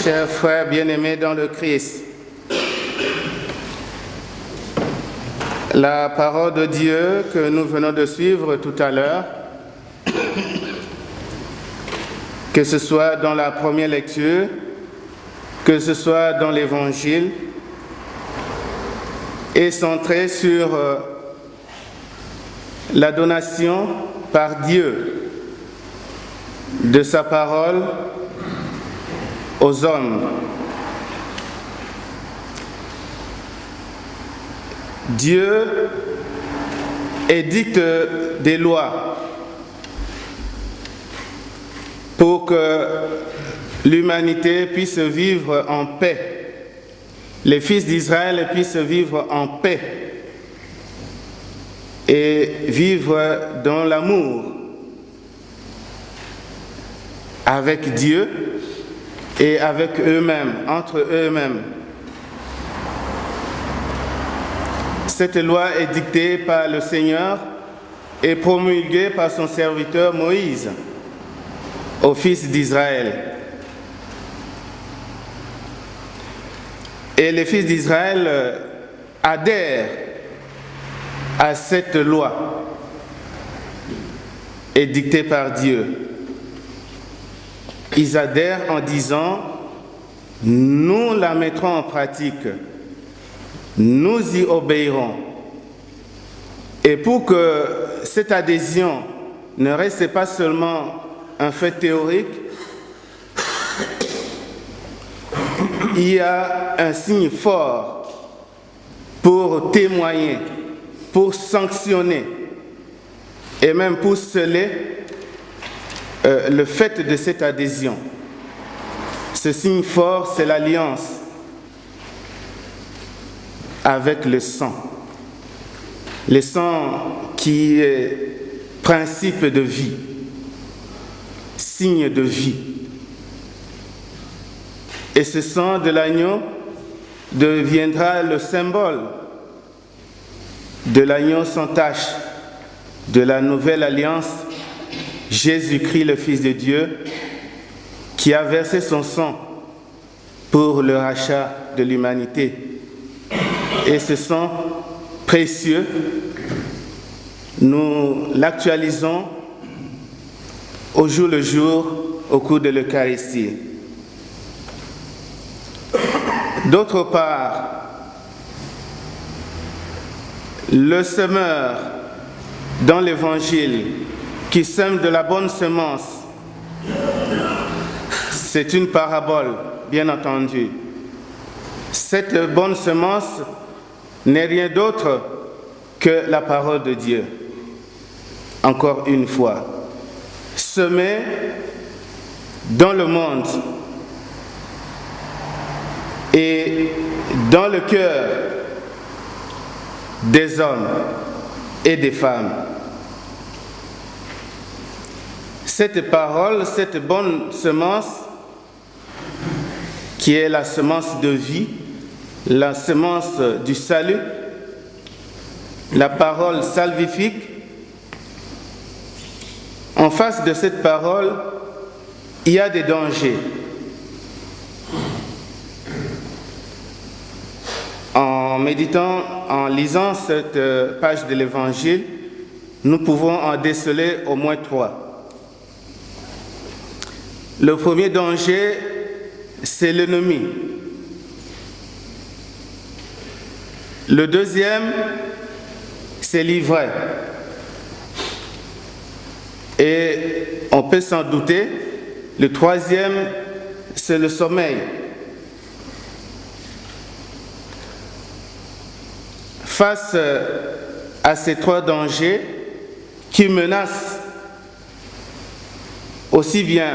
Chers frères bien-aimés dans le Christ, la parole de Dieu que nous venons de suivre tout à l'heure, que ce soit dans la première lecture, que ce soit dans l'Évangile, est centrée sur la donation par Dieu de sa parole aux hommes. Dieu édicte des lois pour que l'humanité puisse vivre en paix. Les fils d'Israël puissent vivre en paix et vivre dans l'amour avec Dieu et avec eux-mêmes, entre eux-mêmes. Cette loi est dictée par le Seigneur et promulguée par son serviteur Moïse aux fils d'Israël. Et les fils d'Israël adhèrent à cette loi édictée par Dieu. Ils adhèrent en disant, nous la mettrons en pratique, nous y obéirons. Et pour que cette adhésion ne reste pas seulement un fait théorique, il y a un signe fort pour témoigner, pour sanctionner et même pour sceller le fait de cette adhésion. Ce signe fort, c'est l'alliance avec le sang. Le sang qui est principe de vie, signe de vie. Et ce sang de l'agneau deviendra le symbole de l'agneau sans tache, de la nouvelle alliance, Jésus-Christ, le Fils de Dieu, qui a versé son sang pour le rachat de l'humanité. Et ce sang précieux, nous l'actualisons au jour le jour au cours de l'Eucharistie. D'autre part, le semeur dans l'Évangile qui sème de la bonne semence, c'est une parabole, bien entendu. Cette bonne semence n'est rien d'autre que la parole de Dieu. Encore une fois, semée dans le monde et dans le cœur des hommes et des femmes. Cette parole, cette bonne semence, qui est la semence de vie, la semence du salut, la parole salvifique, en face de cette parole, il y a des dangers. En méditant, en lisant cette page de l'Évangile, nous pouvons en déceler au moins 3. Le premier danger, c'est l'ennemi. Le deuxième, c'est l'ivraie. Et on peut s'en douter, le troisième, c'est le sommeil. Face à ces 3 dangers qui menacent aussi bien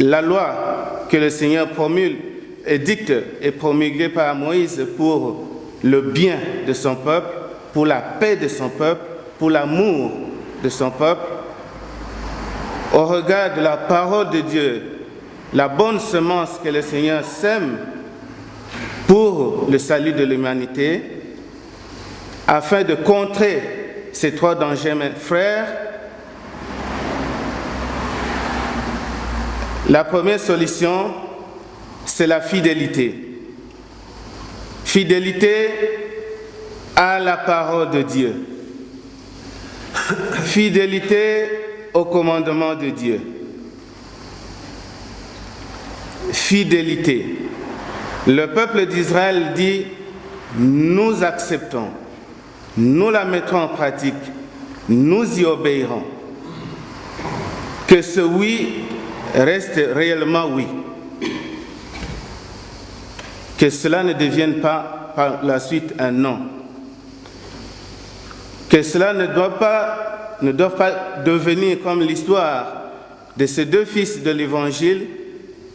la loi que le Seigneur promulgue, édicte et promulguée par Moïse pour le bien de son peuple, pour la paix de son peuple, pour l'amour de son peuple, au regard de la parole de Dieu, la bonne semence que le Seigneur sème pour le salut de l'humanité, afin de contrer ces 3 dangers, mes frères, la première solution, c'est la fidélité. Fidélité à la parole de Dieu. Fidélité au commandement de Dieu. Fidélité. Le peuple d'Israël dit, nous acceptons, nous la mettrons en pratique, nous y obéirons. Que ce oui reste réellement oui. Que cela ne devienne pas par la suite un non. Que cela ne doit pas devenir comme l'histoire de ces deux fils de l'Évangile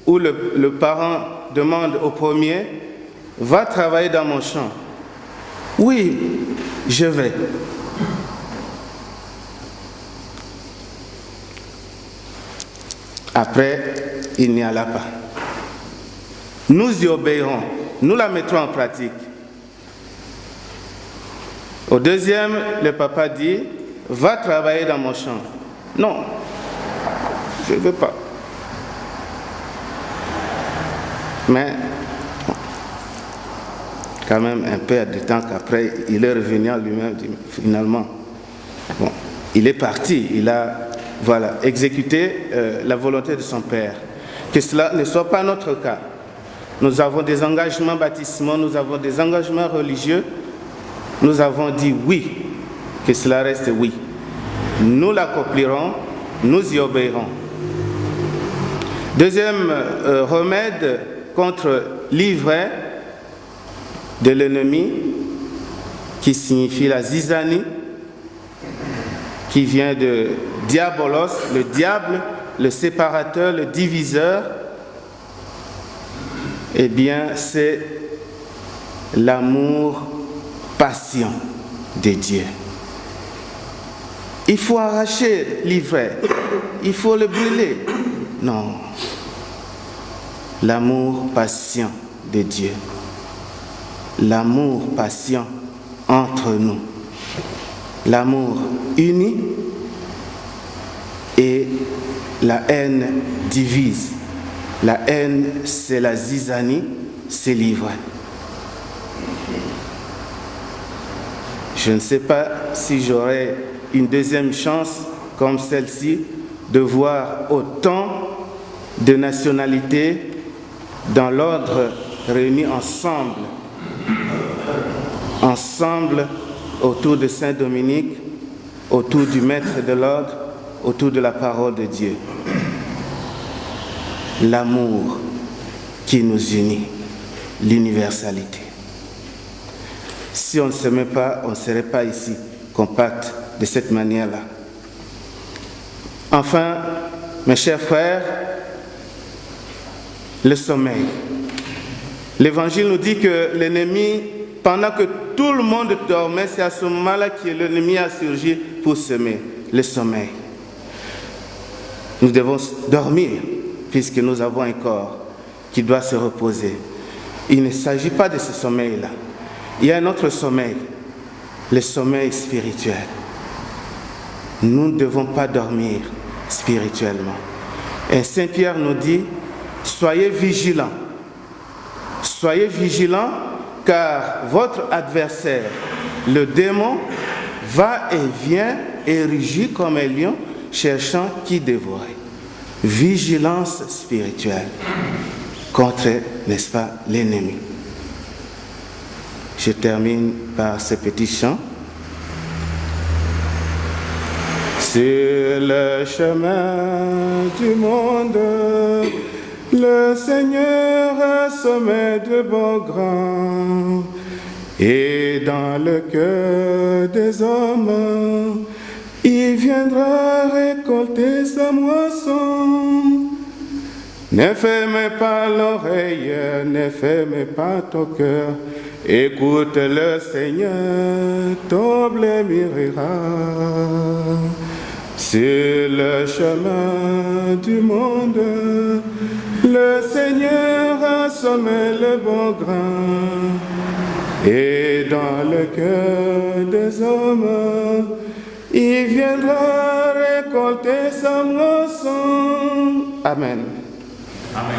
où le parent demande au premier, « Va travailler dans mon champ. » « Oui, je vais. » Après, il n'y alla pas. Nous y obéirons, nous la mettrons en pratique. Au deuxième, le papa dit, « Va travailler dans mon champ. » Non, je ne veux pas. Mais, quand même, un peu de temps qu'après, il est revenu à lui-même, finalement, bon, il est parti, il a, exécuté la volonté de son père. Que cela ne soit pas notre cas. Nous avons des engagements baptismaux, nous avons des engagements religieux, nous avons dit oui, que cela reste oui. Nous l'accomplirons, nous y obéirons. Deuxième remède contre l'ivraie de l'ennemi, qui signifie la zizanie, qui vient de diabolos, le diable, le séparateur, le diviseur. Eh bien, c'est l'amour patient de Dieu. Il faut arracher l'ivraie, il faut le brûler. Non. L'amour patient de Dieu. L'amour patient entre nous. L'amour uni et la haine divise. La haine, c'est la zizanie, c'est l'ivraie. Je ne sais pas si j'aurai une deuxième chance comme celle-ci de voir autant de nationalités dans l'ordre réunis ensemble autour de Saint-Dominique, autour du maître de l'ordre, autour de la parole de Dieu. L'amour qui nous unit, l'universalité. Si on ne s'aimait pas, on ne serait pas ici, compact de cette manière-là. Enfin, mes chers frères, le sommeil. L'Évangile nous dit que l'ennemi, pendant que tout le monde dormait, c'est à ce moment-là que l'ennemi a surgi pour semer, le sommeil. Nous devons dormir, puisque nous avons un corps qui doit se reposer. Il ne s'agit pas de ce sommeil-là. Il y a un autre sommeil, le sommeil spirituel. Nous ne devons pas dormir spirituellement. Et Saint Pierre nous dit, soyez vigilants. Soyez vigilants, car votre adversaire, le démon, va et vient et rugit comme un lion, cherchant qui dévorer. Vigilance spirituelle contre, n'est-ce pas, l'ennemi. Je termine par ce petit chant. Sur le chemin du monde, le Seigneur a semé de beaux grains, et dans le cœur des hommes, il viendra récolter sa moisson. Ne fermez pas l'oreille, ne fermez pas ton cœur. Écoute le Seigneur, ton blé mûrira. Sur le chemin du monde, le Seigneur a semé le bon grain. Et dans le cœur des hommes, il viendra récolter sa moisson. Amen. Amen.